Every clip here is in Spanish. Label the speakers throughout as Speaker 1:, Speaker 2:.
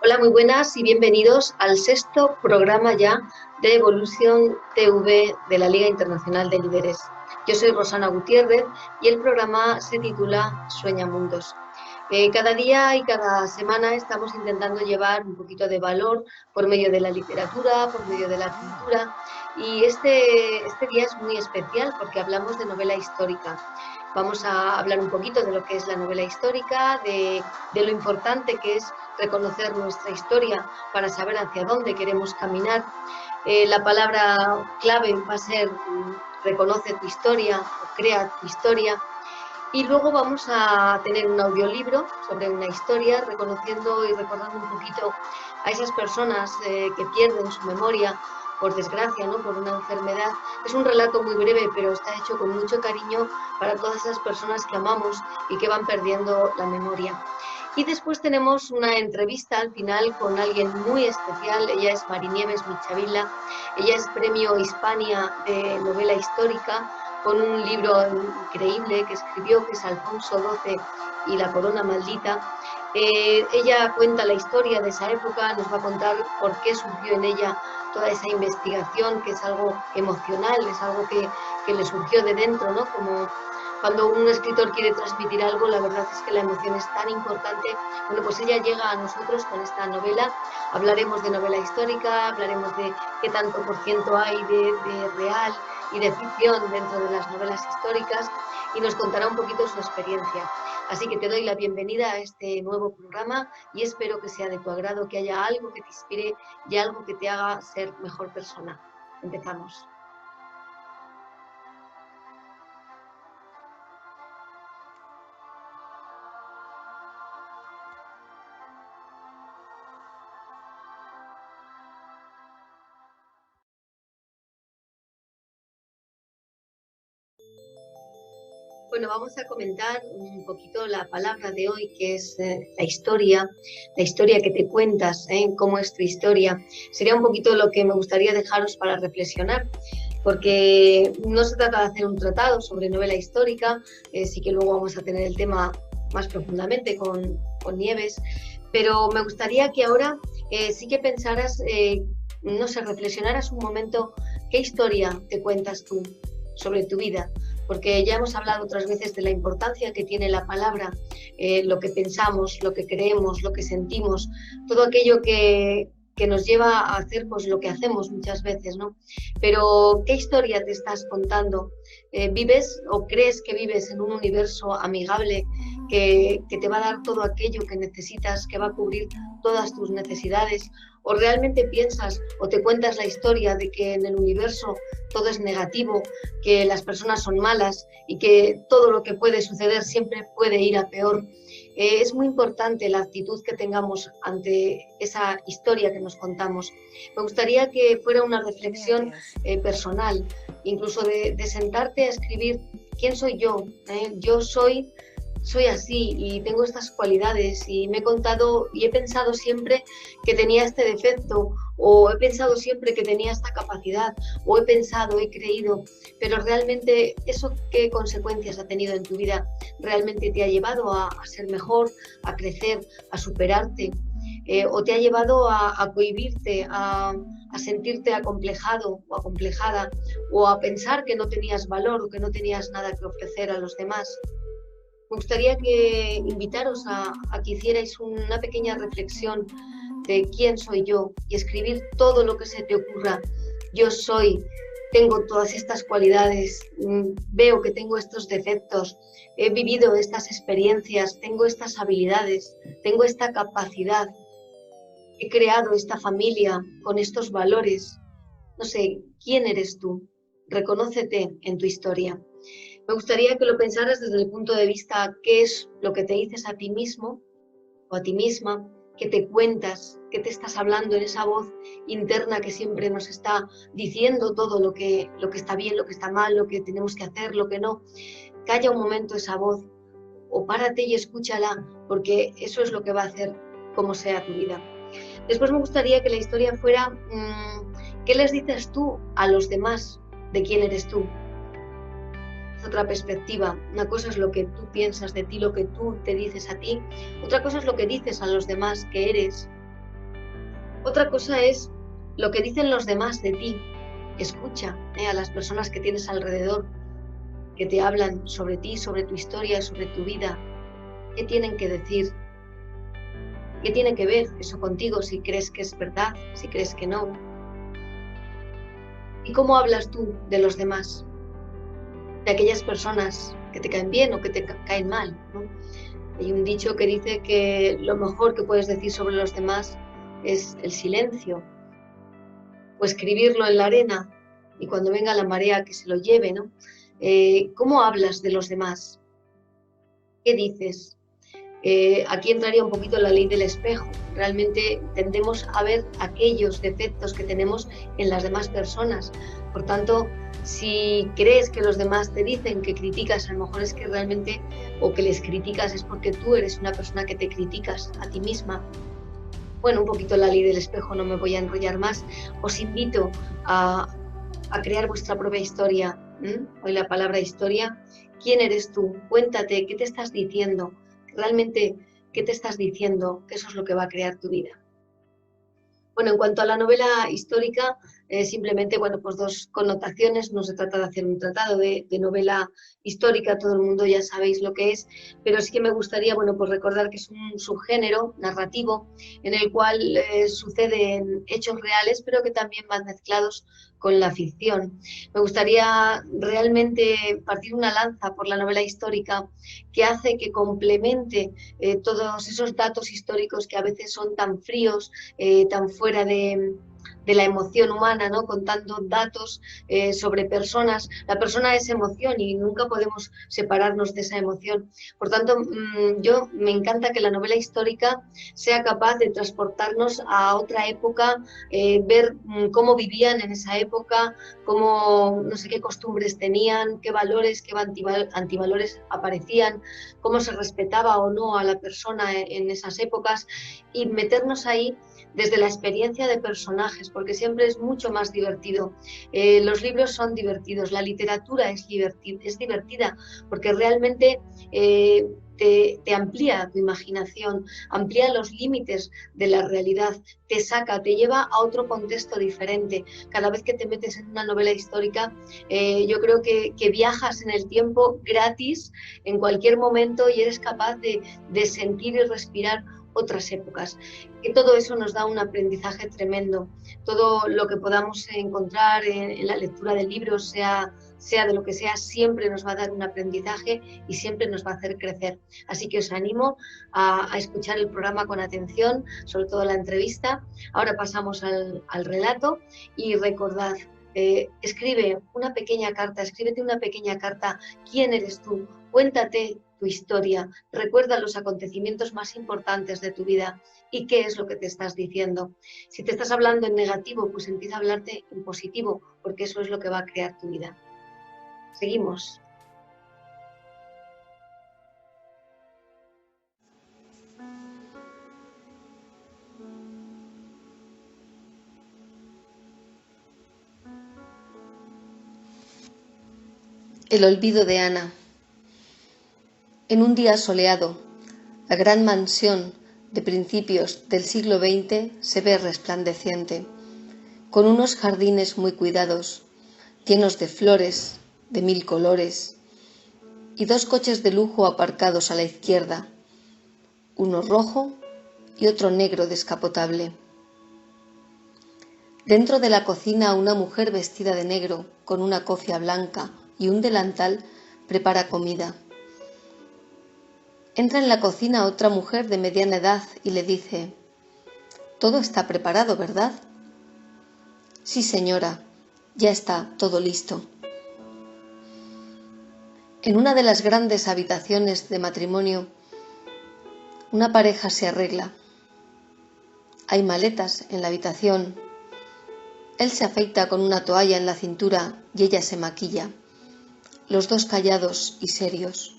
Speaker 1: Hola, muy buenas y bienvenidos al sexto programa ya de Evolution TV de la Liga Internacional de Líderes. Yo soy Rosana Gutiérrez y el programa se titula Sueña Mundos. Cada día y cada semana estamos intentando llevar un poquito de valor por medio de la literatura, por medio de la cultura, y este día es muy especial porque hablamos de novela histórica. Vamos a hablar un poquito de lo que es la novela histórica, de lo importante que es reconocer nuestra historia para saber hacia dónde queremos caminar. La palabra clave va a ser reconoce tu historia o crea tu historia. Y luego vamos a tener un audiolibro sobre una historia, reconociendo y recordando un poquito a esas personas que pierden su memoria por desgracia, ¿no? Por una enfermedad. Es un relato muy breve, pero está hecho con mucho cariño para todas esas personas que amamos y que van perdiendo la memoria. Y después tenemos una entrevista al final con alguien muy especial. Ella es Marinieves Michavila. Ella es premio Hispania de novela histórica, con un libro increíble que escribió, que es Alfonso XII y la corona maldita. Ella cuenta la historia de esa época, nos va a contar por qué surgió en ella toda esa investigación, que es algo emocional, es algo que le surgió de dentro, ¿no? Como cuando un escritor quiere transmitir algo, la verdad es que la emoción es tan importante. Bueno, pues ella llega a nosotros con esta novela. Hablaremos de novela histórica, hablaremos de qué tanto por ciento hay de real y de ficción dentro de las novelas históricas, y nos contará un poquito su experiencia. Así que te doy la bienvenida a este nuevo programa y espero que sea de tu agrado, que haya algo que te inspire y algo que te haga ser mejor persona. Empezamos. Bueno, vamos a comentar un poquito la palabra de hoy, que es la historia que te cuentas, cómo es tu historia. Sería un poquito lo que me gustaría dejaros para reflexionar, porque no se trata de hacer un tratado sobre novela histórica, sí que luego vamos a tener el tema más profundamente con Nieves, pero me gustaría que ahora sí que pensaras, no sé, reflexionaras un momento qué historia te cuentas tú sobre tu vida, porque ya hemos hablado otras veces de la importancia que tiene la palabra, lo que pensamos, lo que creemos, lo que sentimos, todo aquello que nos lleva a hacer pues lo que hacemos muchas veces, ¿no? Pero, ¿qué historia te estás contando? ¿Vives o crees que vives en un universo amigable que te va a dar todo aquello que necesitas, que va a cubrir todas tus necesidades? ¿O realmente piensas o te cuentas la historia de que en el universo todo es negativo, que las personas son malas y que todo lo que puede suceder siempre puede ir a peor? Es muy importante la actitud que tengamos ante esa historia que nos contamos. Me gustaría que fuera una reflexión personal, incluso de sentarte a escribir quién soy yo. Yo soy así y tengo estas cualidades y me he contado y he pensado siempre que tenía este defecto, o he pensado siempre que tenía esta capacidad, o he pensado, he creído, pero realmente eso qué consecuencias ha tenido en tu vida, realmente te ha llevado a ser mejor, a crecer, a superarte, o te ha llevado a cohibirte, a sentirte acomplejado o acomplejada, o a pensar que no tenías valor o que no tenías nada que ofrecer a los demás. Me gustaría que invitaros a que hicierais una pequeña reflexión de quién soy yo y escribir todo lo que se te ocurra. Yo soy, tengo todas estas cualidades, veo que tengo estos defectos, he vivido estas experiencias, tengo estas habilidades, tengo esta capacidad, he creado esta familia con estos valores. No sé, ¿quién eres tú? Reconócete en tu historia. Me gustaría que lo pensaras desde el punto de vista qué es lo que te dices a ti mismo o a ti misma, qué te cuentas, qué te estás hablando en esa voz interna que siempre nos está diciendo todo lo que está bien, lo que está mal, lo que tenemos que hacer, lo que no. Calla un momento esa voz o párate y escúchala, porque eso es lo que va a hacer cómo sea tu vida. Después me gustaría que la historia fuera ¿qué les dices tú a los demás de quién eres tú? Otra perspectiva. Una cosa es lo que tú piensas de ti, lo que tú te dices a ti. Otra cosa es lo que dices a los demás que eres. Otra cosa es lo que dicen los demás de ti. Escucha a las personas que tienes alrededor, que te hablan sobre ti, sobre tu historia, sobre tu vida. ¿Qué tienen que decir? ¿Qué tiene que ver eso contigo? Si crees que es verdad, si crees que no. ¿Y cómo hablas tú de los demás? De aquellas personas que te caen bien o que te caen mal, ¿no? Hay un dicho que dice que lo mejor que puedes decir sobre los demás es el silencio, o escribirlo en la arena y cuando venga la marea que se lo lleve, ¿no? ¿Cómo hablas de los demás? ¿Qué dices? Aquí entraría un poquito la ley del espejo. Realmente tendemos a ver aquellos defectos que tenemos en las demás personas. Por tanto, si crees que los demás te dicen que criticas, a lo mejor es que realmente, o que les criticas, es porque tú eres una persona que te criticas a ti misma. Bueno, un poquito la ley del espejo, no me voy a enrollar más. Os invito a crear vuestra propia historia. Hoy la palabra historia. ¿Quién eres tú? Cuéntate, ¿qué te estás diciendo? Realmente, ¿qué te estás diciendo? Que eso es lo que va a crear tu vida. Bueno, en cuanto a la novela histórica, simplemente, bueno, pues dos connotaciones. No se trata de hacer un tratado de novela histórica, todo el mundo ya sabéis lo que es, pero sí que me gustaría, bueno, pues recordar que es un subgénero narrativo en el cual suceden hechos reales, pero que también van mezclados con la ficción. Me gustaría realmente partir una lanza por la novela histórica que hace que complemente todos esos datos históricos que a veces son tan fríos, tan fuera de la emoción humana, ¿no? Contando datos sobre personas. La persona es emoción y nunca podemos separarnos de esa emoción. Por tanto, yo me encanta que la novela histórica sea capaz de transportarnos a otra época, ver cómo vivían en esa época, cómo, no sé qué costumbres tenían, qué valores, qué antivalores aparecían, cómo se respetaba o no a la persona en esas épocas, y meternos ahí desde la experiencia de personajes, porque siempre es mucho más divertido. Los libros son divertidos, la literatura es divertida, porque realmente te amplía tu imaginación, amplía los límites de la realidad, te saca, te lleva a otro contexto diferente. Cada vez que te metes en una novela histórica, yo creo que viajas en el tiempo gratis en cualquier momento y eres capaz de sentir y respirar otras épocas. Que todo eso nos da un aprendizaje tremendo. Todo lo que podamos encontrar en la lectura de libros, sea de lo que sea, siempre nos va a dar un aprendizaje y siempre nos va a hacer crecer. Así que os animo a escuchar el programa con atención, sobre todo la entrevista. Ahora pasamos al relato y recordad, escribe una pequeña carta, escríbete una pequeña carta. ¿Quién eres tú? Cuéntate tu historia, recuerda los acontecimientos más importantes de tu vida y qué es lo que te estás diciendo. Si te estás hablando en negativo, pues empieza a hablarte en positivo, porque eso es lo que va a crear tu vida. Seguimos.
Speaker 2: El olvido de Ana. En un día soleado, la gran mansión de principios del siglo XX se ve resplandeciente, con unos jardines muy cuidados, llenos de flores de 1000 colores, y dos coches de lujo aparcados a la izquierda, uno rojo y otro negro descapotable. Dentro de la cocina, una mujer vestida de negro, con una cofia blanca y un delantal, prepara comida. Entra en la cocina otra mujer de mediana edad y le dice: «Todo está preparado, ¿verdad?». «Sí, señora, ya está todo listo». En una de las grandes habitaciones de matrimonio, una pareja se arregla. Hay maletas en la habitación. Él se afeita con una toalla en la cintura y ella se maquilla, los dos callados y serios.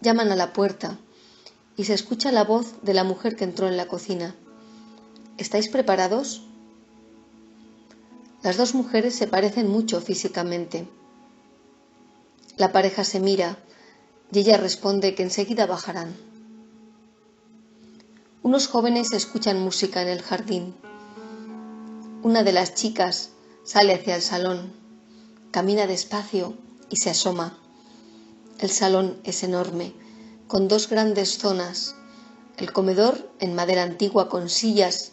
Speaker 2: Llaman a la puerta y se escucha la voz de la mujer que entró en la cocina. «¿Estáis preparados?». Las dos mujeres se parecen mucho físicamente. La pareja se mira y ella responde que enseguida bajarán. Unos jóvenes escuchan música en el jardín. Una de las chicas sale hacia el salón, camina despacio y se asoma. El salón es enorme, con dos grandes zonas, el comedor en madera antigua con sillas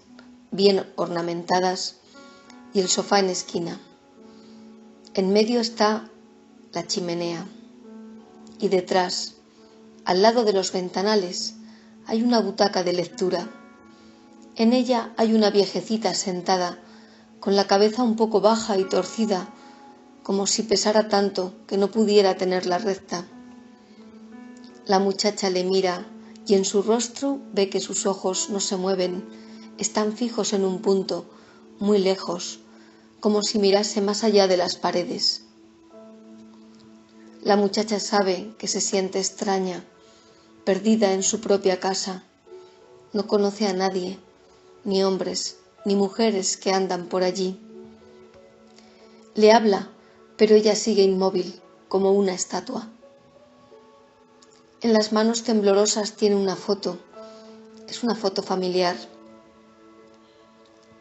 Speaker 2: bien ornamentadas y el sofá en esquina. En medio está la chimenea y detrás, al lado de los ventanales, hay una butaca de lectura. En ella hay una viejecita sentada, con la cabeza un poco baja y torcida, como si pesara tanto que no pudiera tenerla recta. La muchacha le mira y en su rostro ve que sus ojos no se mueven, están fijos en un punto, muy lejos, como si mirase más allá de las paredes. La muchacha sabe que se siente extraña, perdida en su propia casa. No conoce a nadie, ni hombres, ni mujeres que andan por allí. Le habla, pero ella sigue inmóvil, como una estatua. En las manos temblorosas tiene una foto. Es una foto familiar.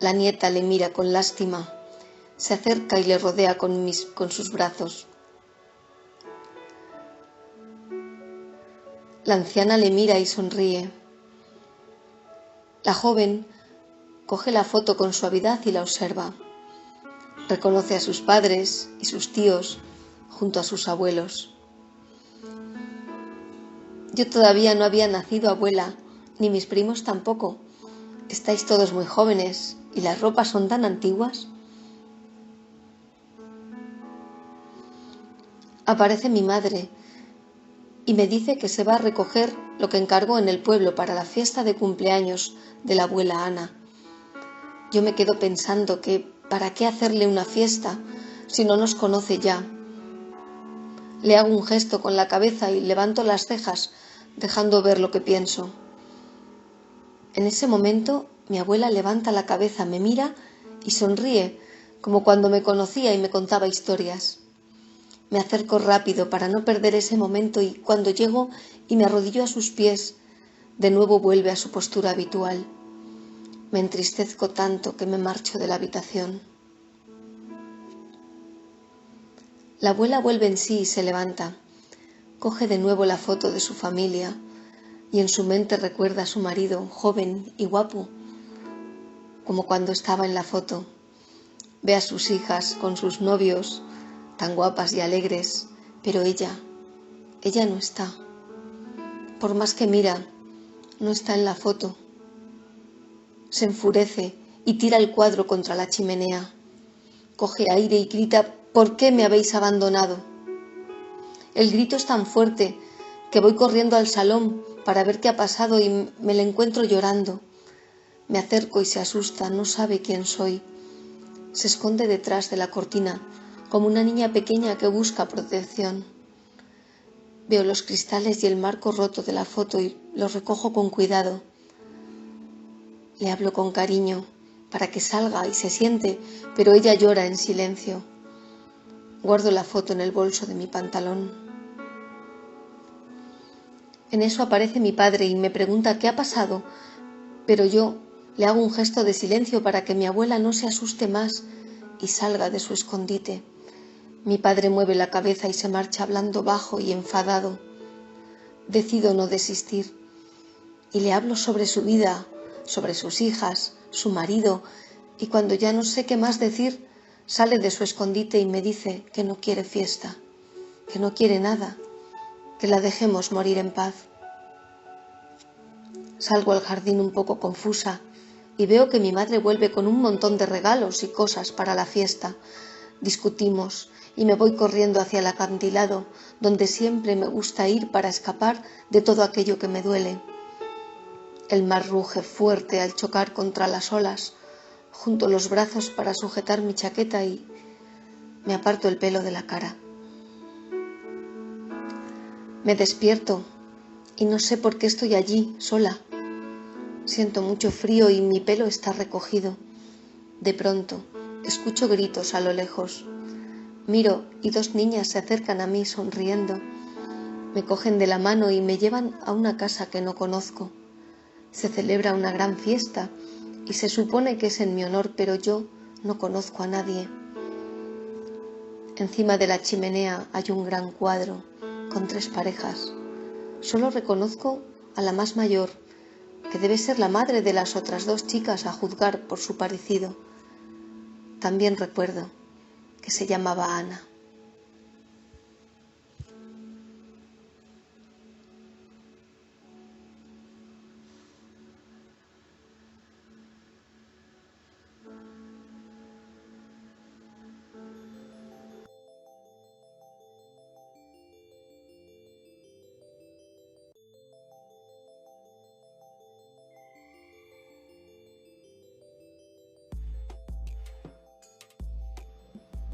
Speaker 2: La nieta le mira con lástima, se acerca y le rodea con sus brazos. La anciana le mira y sonríe. La joven coge la foto con suavidad y la observa. Reconoce a sus padres y sus tíos junto a sus abuelos. Yo todavía no había nacido, abuela, ni mis primos tampoco. Estáis todos muy jóvenes y las ropas son tan antiguas. Aparece mi madre y me dice que se va a recoger lo que encargó en el pueblo para la fiesta de cumpleaños de la abuela Ana. Yo me quedo pensando que ¿para qué hacerle una fiesta si no nos conoce ya? Le hago un gesto con la cabeza y levanto las cejas, dejando ver lo que pienso. En ese momento mi abuela levanta la cabeza, me mira y sonríe, como cuando me conocía y me contaba historias. Me acerco rápido para no perder ese momento y cuando llego y me arrodillo a sus pies, de nuevo vuelve a su postura habitual. Me entristezco tanto que me marcho de la habitación. La abuela vuelve en sí y se levanta. Coge de nuevo la foto de su familia y en su mente recuerda a su marido, joven y guapo, como cuando estaba en la foto. Ve a sus hijas con sus novios, tan guapas y alegres, pero ella no está. Por más que mira, no está en la foto. Se enfurece y tira el cuadro contra la chimenea. Coge aire y grita: ¿por qué me habéis abandonado? El grito es tan fuerte que voy corriendo al salón para ver qué ha pasado y me la encuentro llorando. Me acerco y se asusta, no sabe quién soy. Se esconde detrás de la cortina, como una niña pequeña que busca protección. Veo los cristales y el marco roto de la foto y los recojo con cuidado. Le hablo con cariño para que salga y se siente, pero ella llora en silencio. Guardo la foto en el bolso de mi pantalón. En eso aparece mi padre y me pregunta qué ha pasado, pero yo le hago un gesto de silencio para que mi abuela no se asuste más y salga de su escondite. Mi padre mueve la cabeza y se marcha hablando bajo y enfadado. Decido no desistir y le hablo sobre su vida, sobre sus hijas, su marido, y cuando ya no sé qué más decir, sale de su escondite y me dice que no quiere fiesta, que no quiere nada, que la dejemos morir en paz. Salgo al jardín un poco confusa y veo que mi madre vuelve con un montón de regalos y cosas para la fiesta. Discutimos y me voy corriendo hacia el acantilado, donde siempre me gusta ir para escapar de todo aquello que me duele. El mar ruge fuerte al chocar contra las olas. Junto los brazos para sujetar mi chaqueta y me aparto el pelo de la cara. Me despierto y no sé por qué estoy allí, sola. Siento mucho frío y mi pelo está recogido. De pronto, escucho gritos a lo lejos. Miro y dos niñas se acercan a mí sonriendo. Me cogen de la mano y me llevan a una casa que no conozco. Se celebra una gran fiesta y se supone que es en mi honor, pero yo no conozco a nadie. Encima de la chimenea hay un gran cuadro con 3 parejas. Solo reconozco a la más mayor, que debe ser la madre de las otras 2 chicas a juzgar por su parecido. También recuerdo que se llamaba Ana.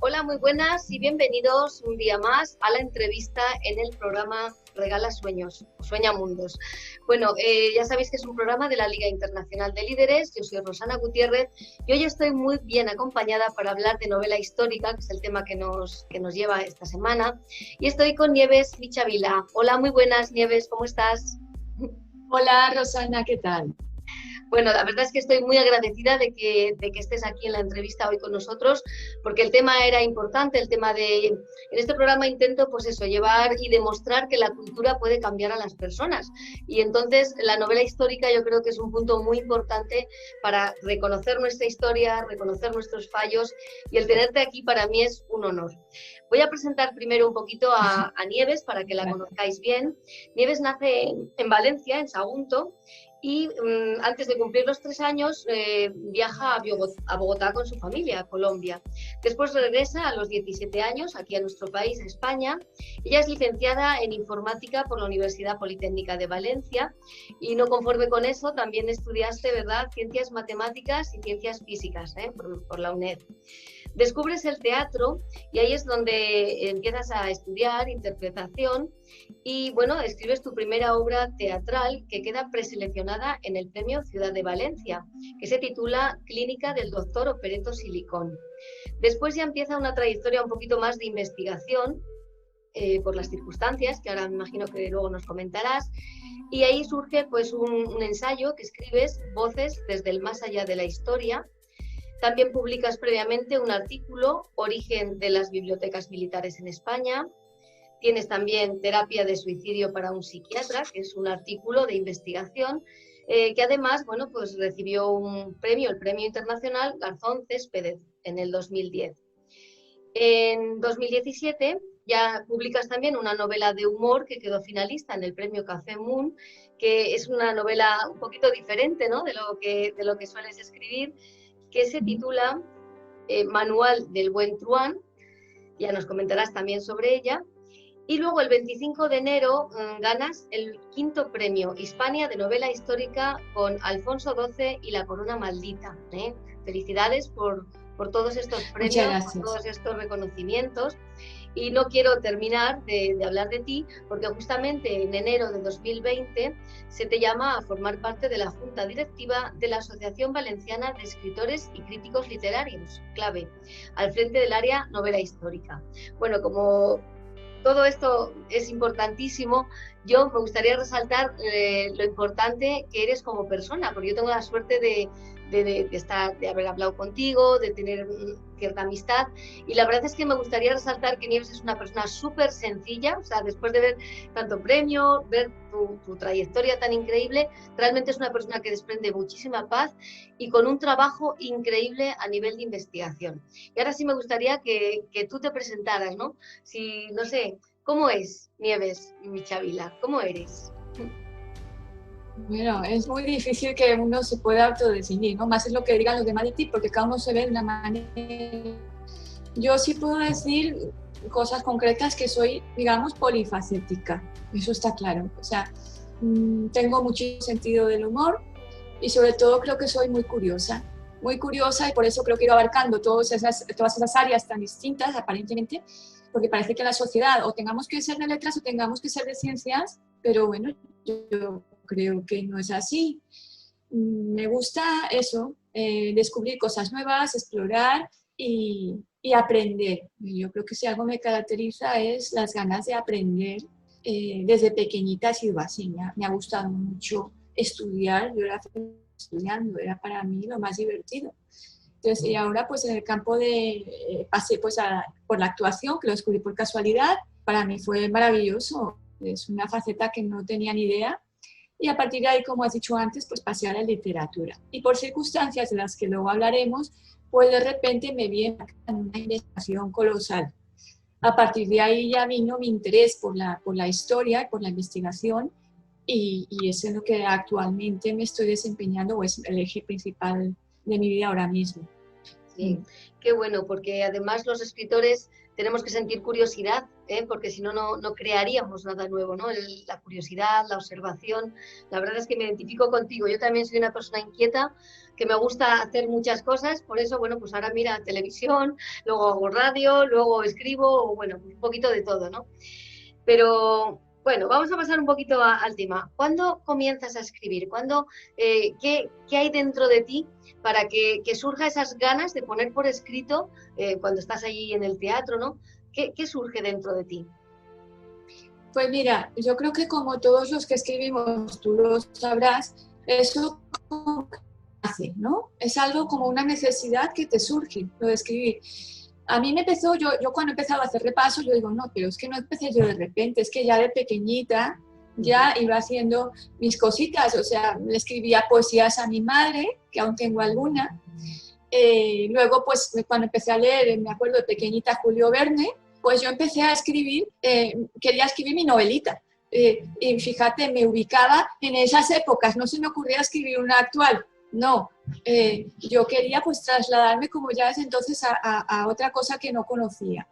Speaker 1: Hola, muy buenas y bienvenidos un día más a la entrevista en el programa Regala Sueños, Sueña Mundos. Bueno, ya sabéis que es un programa de la Liga Internacional de Líderes. Yo soy Rosana Gutiérrez y hoy estoy muy bien acompañada para hablar de novela histórica, que es el tema que nos lleva esta semana. Y estoy con Nieves Michavila. Hola, muy buenas, Nieves, ¿cómo estás?
Speaker 3: Hola, Rosana, ¿qué tal?
Speaker 1: Bueno, la verdad es que estoy muy agradecida de que estés aquí en la entrevista hoy con nosotros, porque el tema era importante, el tema de... En este programa intento, pues eso, llevar y demostrar que la cultura puede cambiar a las personas. Y entonces la novela histórica yo creo que es un punto muy importante para reconocer nuestra historia, reconocer nuestros fallos, y el tenerte aquí para mí es un honor. Voy a presentar primero un poquito a Nieves para que la conozcáis bien. Nieves nace en Valencia, en Sagunto, y antes de cumplir los 3 años viaja a Bogotá con su familia, a Colombia. Después regresa a los 17 años aquí a nuestro país, a España. Ella es licenciada en informática por la Universidad Politécnica de Valencia y no conforme con eso también estudiaste, ¿verdad?, ciencias matemáticas y ciencias físicas por la UNED. Descubres el teatro y ahí es donde empiezas a estudiar interpretación y, bueno, escribes tu primera obra teatral que queda preseleccionada en el Premio Ciudad de Valencia, que se titula Clínica del Doctor Opereto Silicón. Después ya empieza una trayectoria un poquito más de investigación por las circunstancias, que ahora me imagino que luego nos comentarás, y ahí surge pues un ensayo que escribes, Voces desde el más allá de la historia. También publicas previamente un artículo, Origen de las bibliotecas militares en España. Tienes también Terapia de suicidio para un psiquiatra, que es un artículo de investigación que además, bueno, pues recibió un premio, el Premio Internacional Garzón Céspedes, en el 2010. En 2017 ya publicas también una novela de humor que quedó finalista en el Premio Café Moon, que es una novela un poquito diferente, ¿no?, de lo que sueles escribir, que se titula Manual del Buen Truán. Ya nos comentarás también sobre ella. Y luego el 25 de enero ganas el 5º premio Hispania de novela histórica con Alfonso XII y la corona maldita. Felicidades por todos estos premios, por todos estos reconocimientos. Y no quiero terminar de hablar de ti, porque justamente en enero de 2020 se te llama a formar parte de la Junta Directiva de la Asociación Valenciana de Escritores y Críticos Literarios, CLAVE, al frente del área novela histórica. Bueno, como todo esto es importantísimo, yo me gustaría resaltar lo importante que eres como persona, porque yo tengo la suerte de haber hablado contigo, de tener cierta amistad, y la verdad es que me gustaría resaltar que Nieves es una persona súper sencilla. O sea, después de ver tanto premio, ver tu trayectoria tan increíble, realmente es una persona que desprende muchísima paz y con un trabajo increíble a nivel de investigación. Y ahora sí me gustaría que tú te presentaras, ¿no? Si, no sé, ¿cómo es Nieves Michavila? ¿Cómo eres?
Speaker 3: Bueno, es muy difícil que uno se pueda autodefinir, ¿no? Más es lo que digan los demás de ti, porque cada uno se ve de una manera. Yo sí puedo decir cosas concretas, que soy, digamos, polifacética, eso está claro. O sea, tengo mucho sentido del humor y sobre todo creo que soy muy curiosa y por eso creo que he ido abarcando todas esas áreas tan distintas aparentemente, porque parece que la sociedad o tengamos que ser de letras o tengamos que ser de ciencias, pero bueno, yo creo que no es así. Me gusta eso, descubrir cosas nuevas, explorar y aprender. Yo creo que si algo me caracteriza es las ganas de aprender. Desde pequeñita ha sido así, me ha gustado mucho estudiar, yo era feliz estudiando, era para mí lo más divertido. Entonces, y ahora pues en el campo pasé pues por la actuación, que lo descubrí por casualidad, para mí fue maravilloso, es una faceta que no tenía ni idea. Y a partir de ahí, como has dicho antes, pues pasé a la literatura. Y por circunstancias de las que luego hablaremos, pues de repente me vi en una investigación colosal. A partir de ahí ya vino mi interés por la historia y por la investigación, y es en lo que actualmente me estoy desempeñando, o es el eje principal de mi vida ahora mismo.
Speaker 1: Sí, qué bueno, porque además los escritores tenemos que sentir curiosidad, porque si no, no crearíamos nada nuevo, ¿no? La curiosidad, la observación, la verdad es que me identifico contigo. Yo también soy una persona inquieta, que me gusta hacer muchas cosas, por eso, bueno, pues ahora mira televisión, luego hago radio, luego escribo, bueno, un poquito de todo, ¿no? Pero bueno, vamos a pasar un poquito al tema. ¿Cuándo comienzas a escribir? ¿Qué hay dentro de ti para que surja esas ganas de poner por escrito cuando estás allí en el teatro, ¿no? ¿Qué surge dentro de ti?
Speaker 3: Pues mira, yo creo que como todos los que escribimos, tú lo sabrás, eso hace, ¿no? Es algo como una necesidad que te surge, lo de escribir. A mí me empezó, yo cuando he empezado a hacer repasos, yo digo, no, pero es que no empecé yo de repente, es que ya de pequeñita ya iba haciendo mis cositas, o sea, le escribía poesías a mi madre, que aún tengo alguna. Luego, pues, cuando empecé a leer, me acuerdo de pequeñita Julio Verne, pues yo empecé a escribir, quería escribir mi novelita. Y fíjate, me ubicaba en esas épocas, no se me ocurría escribir una actual, no. Yo quería pues trasladarme como ya desde entonces a otra cosa que no conocía.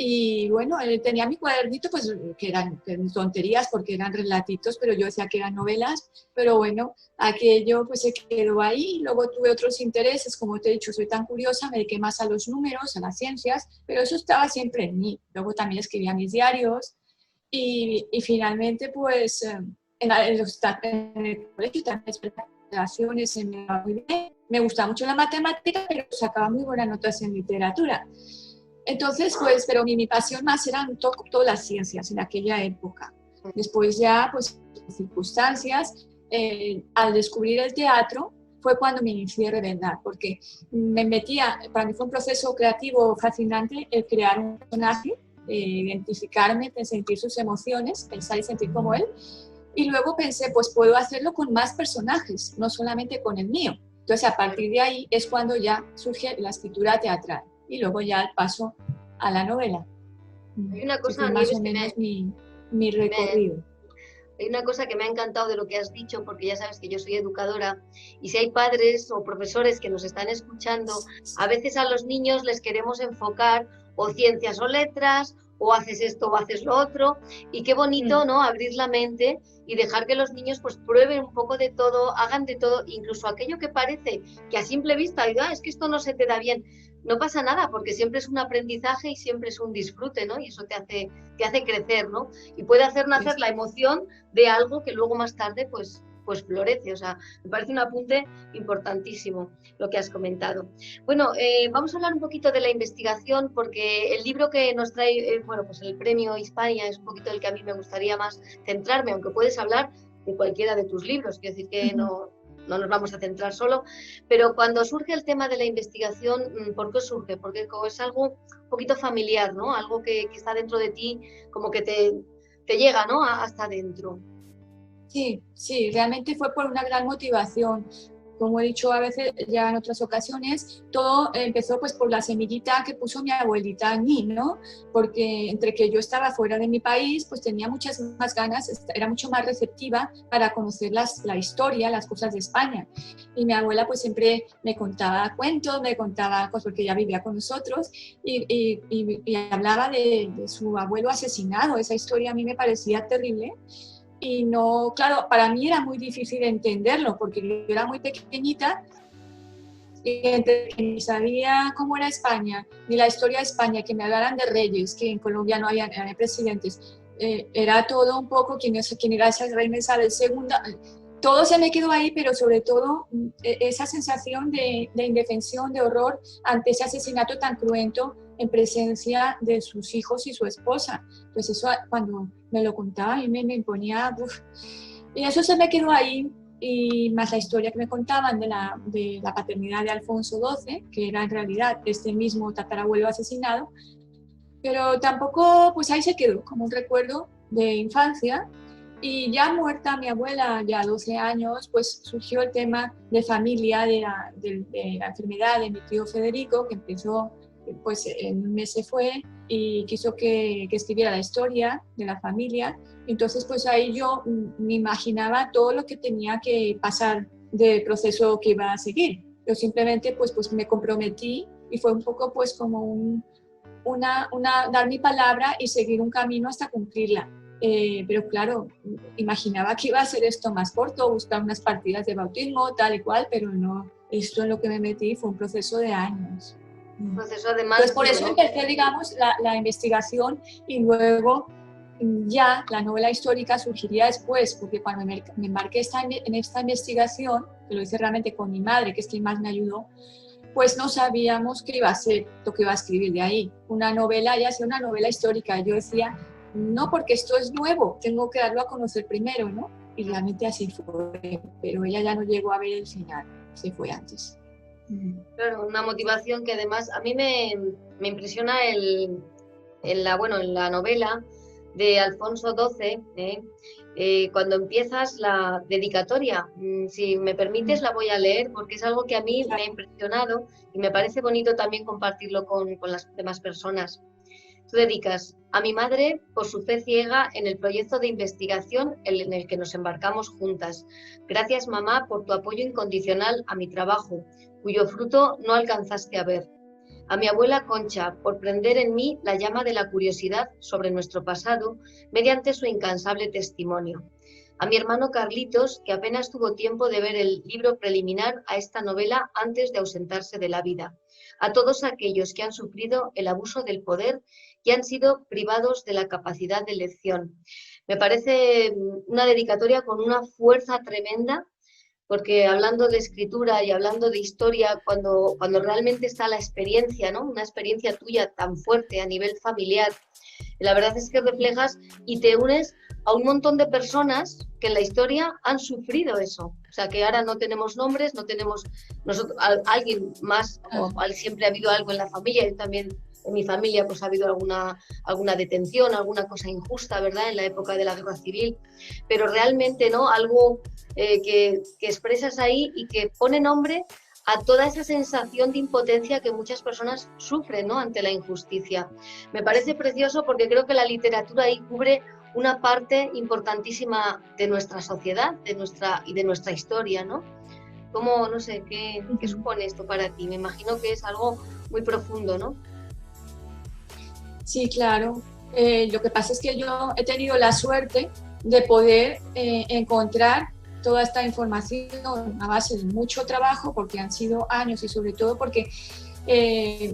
Speaker 3: Y bueno, tenía mi cuadernito, pues que eran tonterías porque eran relatitos, pero yo decía que eran novelas, pero bueno, aquello pues se quedó ahí. Luego tuve otros intereses, como te he dicho, soy tan curiosa, me dediqué más a los números, a las ciencias, pero eso estaba siempre en mí. Luego también escribía mis diarios y finalmente pues en el colegio también relaciones se me va muy bien. Me gustaba mucho la matemática, pero sacaba muy buenas notas en literatura. Entonces, pues, pero mi pasión más eran todas las ciencias en aquella época. Después ya, pues, por circunstancias, al descubrir el teatro, fue cuando me inicié de verdad, porque me metía, para mí fue un proceso creativo fascinante el crear un personaje, identificarme, sentir sus emociones, pensar y sentir como él. Y luego pensé, pues puedo hacerlo con más personajes, no solamente con el mío. Entonces, a partir de ahí es cuando ya surge la escritura teatral y luego ya el paso a la novela.
Speaker 1: Hay una cosa,
Speaker 3: más o menos mi recorrido.
Speaker 1: Hay una cosa que me ha encantado de lo que has dicho, porque ya sabes que yo soy educadora, y si hay padres o profesores que nos están escuchando, a veces a los niños les queremos enfocar o ciencias o letras, o haces esto o haces lo otro, y qué bonito, ¿no? Abrir la mente y dejar que los niños pues prueben un poco de todo, hagan de todo, incluso aquello que parece que a simple vista, es que esto no se te da bien. No pasa nada, porque siempre es un aprendizaje y siempre es un disfrute, ¿no? Y eso te hace crecer, ¿no? Y puede hacer nacer la emoción de algo que luego más tarde, pues florece. O sea, me parece un apunte importantísimo lo que has comentado. Bueno, vamos a hablar un poquito de la investigación, porque el libro que nos trae, bueno, pues el Premio Hispania es un poquito el que a mí me gustaría más centrarme, aunque puedes hablar de cualquiera de tus libros, quiero decir que no nos vamos a centrar solo, pero cuando surge el tema de la investigación, ¿por qué surge? Porque es algo un poquito familiar, ¿no? Algo que está dentro de ti, como que te llega, ¿no? Hasta dentro.
Speaker 3: Sí, realmente fue por una gran motivación. Como he dicho a veces ya en otras ocasiones, todo empezó pues por la semillita que puso mi abuelita en mí, ¿no? Porque entre que yo estaba fuera de mi país, pues tenía muchas más ganas, era mucho más receptiva para conocer la historia, las cosas de España. Y mi abuela pues siempre me contaba cuentos, me contaba cosas porque ella vivía con nosotros y hablaba de su abuelo asesinado. Esa historia a mí me parecía terrible. Y no, claro, para mí era muy difícil entenderlo porque yo era muy pequeñita y entre que ni sabía cómo era España, ni la historia de España, que me hablaran de reyes, que en Colombia no había presidentes, era todo un poco quién era esa reina Isabel II. Todo se me quedó ahí, pero sobre todo esa sensación de indefensión, de horror ante ese asesinato tan cruento en presencia de sus hijos y su esposa. Pues eso cuando me lo contaba a mí me imponía, y eso se me quedó ahí. y más la historia que me contaban de la paternidad de Alfonso XII, que era en realidad este mismo tatarabuelo asesinado, pero tampoco, pues ahí se quedó como un recuerdo de infancia. Y ya muerta mi abuela, ya 12 años, pues surgió el tema de familia, de la enfermedad de mi tío Federico, que empezó, pues en un mes se fue y quiso que escribiera la historia de la familia. Entonces, pues ahí yo me imaginaba todo lo que tenía que pasar del proceso que iba a seguir. Yo simplemente, pues me comprometí y fue un poco, pues como dar mi palabra y seguir un camino hasta cumplirla. Pero claro, imaginaba que iba a ser esto más corto, buscar unas partidas de bautismo, tal y cual, pero no, esto en lo que me metí fue un proceso de años.
Speaker 1: Un proceso además...
Speaker 3: Pues por eso empecé, digamos, la investigación y luego ya la novela histórica surgiría después, porque cuando me embarqué en esta investigación, que lo hice realmente con mi madre, que es quien más me ayudó, pues no sabíamos qué iba a ser lo que iba a escribir de ahí. Una novela, ya sea una novela histórica. Yo decía, no, porque esto es nuevo, tengo que darlo a conocer primero, ¿no? Y realmente así fue, pero ella ya no llegó a ver el final, se fue antes.
Speaker 1: Claro, una motivación que además a mí me impresiona en la novela de Alfonso XII, cuando empiezas la dedicatoria. Si me permites, la voy a leer porque es algo que a mí me ha impresionado y me parece bonito también compartirlo con las demás personas. Tú dedicas: a mi madre por su fe ciega en el proyecto de investigación en el que nos embarcamos juntas. Gracias, mamá, por tu apoyo incondicional a mi trabajo, cuyo fruto no alcanzaste a ver. A mi abuela Concha por prender en mí la llama de la curiosidad sobre nuestro pasado mediante su incansable testimonio. A mi hermano Carlitos, que apenas tuvo tiempo de ver el libro preliminar a esta novela antes de ausentarse de la vida. A todos aquellos que han sufrido el abuso del poder y han sido privados de la capacidad de elección. Me parece una dedicatoria con una fuerza tremenda, porque hablando de escritura y hablando de historia, cuando realmente está la experiencia, ¿no? Una experiencia tuya tan fuerte a nivel familiar, la verdad es que reflejas y te unes a un montón de personas que en la historia han sufrido eso. O sea, que ahora no tenemos nombres, no tenemos nosotros, alguien más, o siempre ha habido algo en la familia. Yo también, en mi familia, pues ha habido alguna detención, alguna cosa injusta, ¿verdad?, en la época de la Guerra Civil. Pero realmente, ¿no?, algo que expresas ahí y que pone nombre a toda esa sensación de impotencia que muchas personas sufren, ¿no?, ante la injusticia. Me parece precioso porque creo que la literatura ahí cubre una parte importantísima de nuestra sociedad, de nuestra historia, ¿no? ¿Cómo, no sé, qué supone esto para ti? Me imagino que es algo muy profundo, ¿no?
Speaker 3: Sí, claro. Lo que pasa es que yo he tenido la suerte de poder encontrar toda esta información a base de mucho trabajo, porque han sido años y sobre todo porque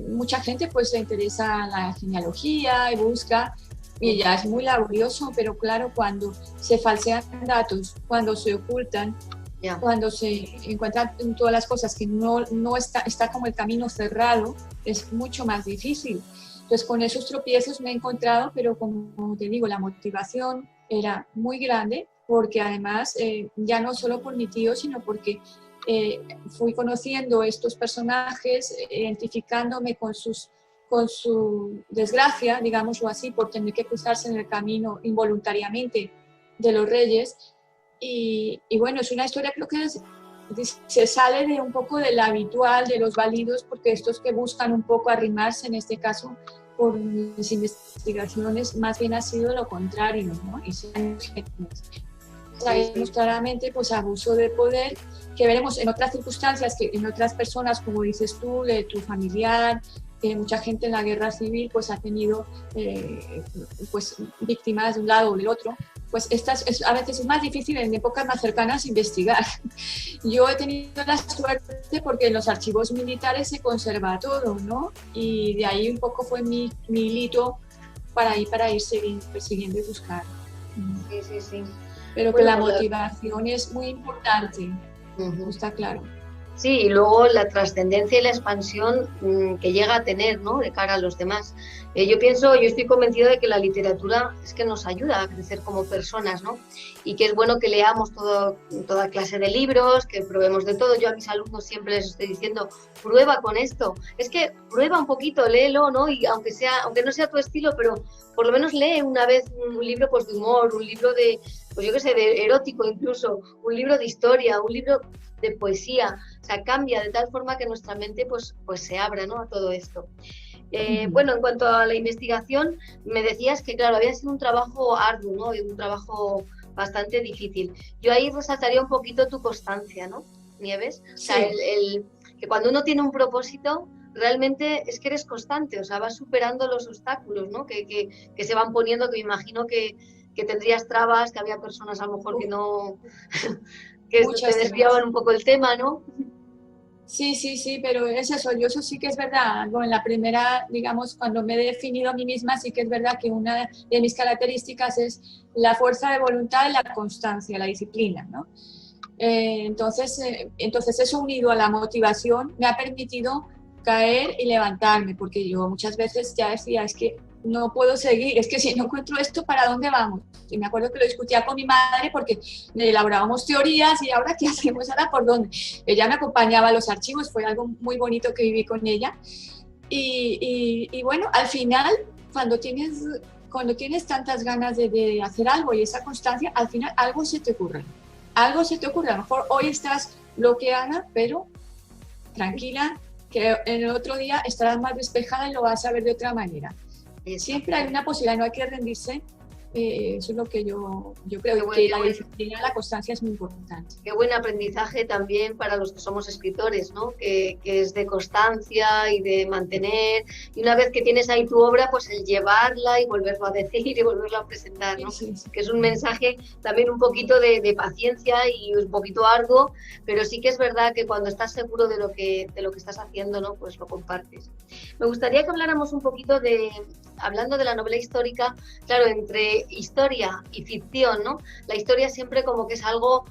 Speaker 3: mucha gente pues le interesa la genealogía y busca, y ya es muy laborioso, pero claro, cuando se falsean datos, cuando se ocultan, cuando se encuentran todas las cosas que no está como el camino cerrado, es mucho más difícil. Entonces con esos tropiezos me he encontrado, pero como te digo, la motivación era muy grande, porque además ya no solo por mi tío, sino porque fui conociendo estos personajes, identificándome con su desgracia, digámoslo así, por tener que cruzarse en el camino involuntariamente de los reyes. Y bueno, es una historia, creo que se sale de un poco de la habitual, de los válidos, porque estos que buscan un poco arrimarse, en este caso, por mis investigaciones, más bien ha sido lo contrario, ¿no? Y sabemos claramente pues abuso de poder, que veremos en otras circunstancias, que en otras personas, como dices tú, de tu familiar, mucha gente en la guerra civil pues ha tenido pues víctimas de un lado o del otro. Pues a veces es más difícil en épocas más cercanas investigar. Yo he tenido la suerte porque en los archivos militares se conserva todo, ¿no? Y de ahí un poco fue mi hilito para ir persiguiendo y buscar.
Speaker 1: Sí.
Speaker 3: Pero que la motivación es muy importante, está claro.
Speaker 1: Sí, y luego la trascendencia y la expansión que llega a tener, ¿no? De cara a los demás. Yo estoy convencida de que la literatura es que nos ayuda a crecer como personas, ¿no? Y que es bueno que leamos toda clase de libros, que probemos de todo. Yo a mis alumnos siempre les estoy diciendo, prueba con esto. Es que prueba un poquito, léelo, ¿no? Y aunque no sea tu estilo, pero por lo menos lee una vez un libro pues, de humor, un libro de, pues yo qué sé, de erótico incluso, un libro de historia, un libro de poesía, o sea, cambia de tal forma que nuestra mente pues se abra, ¿no? A todo esto. Bueno, en cuanto a la investigación, me decías que, claro, había sido un trabajo arduo, ¿no? Y un trabajo bastante difícil. Yo ahí resaltaría un poquito tu constancia, ¿no, Nieves? O sea, que cuando uno tiene un propósito, realmente es que eres constante, o sea, vas superando los obstáculos, ¿no? Que se van poniendo, que me imagino que tendrías trabas, que había personas a lo mejor que no... que te desviaban un poco el tema, ¿no?
Speaker 3: Sí, sí, sí, pero es eso, yo eso sí que es verdad. Algo en la primera, digamos, cuando me he definido a mí misma, sí que es verdad que una de mis características es la fuerza de voluntad y la constancia, la disciplina, ¿no? Entonces eso unido a la motivación me ha permitido caer y levantarme, porque yo muchas veces ya decía, es que no puedo seguir, es que si no encuentro esto, ¿para dónde vamos? Y me acuerdo que lo discutía con mi madre porque elaborábamos teorías y ahora qué hacemos, ahora por dónde. Ella me acompañaba a los archivos, fue algo muy bonito que viví con ella. Y bueno, al final, cuando tienes tantas ganas de hacer algo y esa constancia, al final algo se te ocurre. Algo se te ocurre. A lo mejor hoy estás bloqueada, pero tranquila, que en el otro día estarás más despejada y lo vas a ver de otra manera. Siempre hay una posibilidad, no hay que rendirse. Eso es lo que yo creo, que la disciplina, la constancia es muy importante.
Speaker 1: Qué buen aprendizaje también para los que somos escritores, ¿no? Que es de constancia y de mantener, y una vez que tienes ahí tu obra, pues el llevarla y volverlo a decir y volverlo a presentar, ¿no? Sí, sí. Que es un mensaje también un poquito de paciencia y un poquito arduo, pero sí que es verdad que cuando estás seguro de lo que estás haciendo, ¿no? Pues lo compartes. Me gustaría que habláramos un poquito hablando de la novela histórica, claro, entre historia y ficción, ¿no? La historia siempre como que es algo,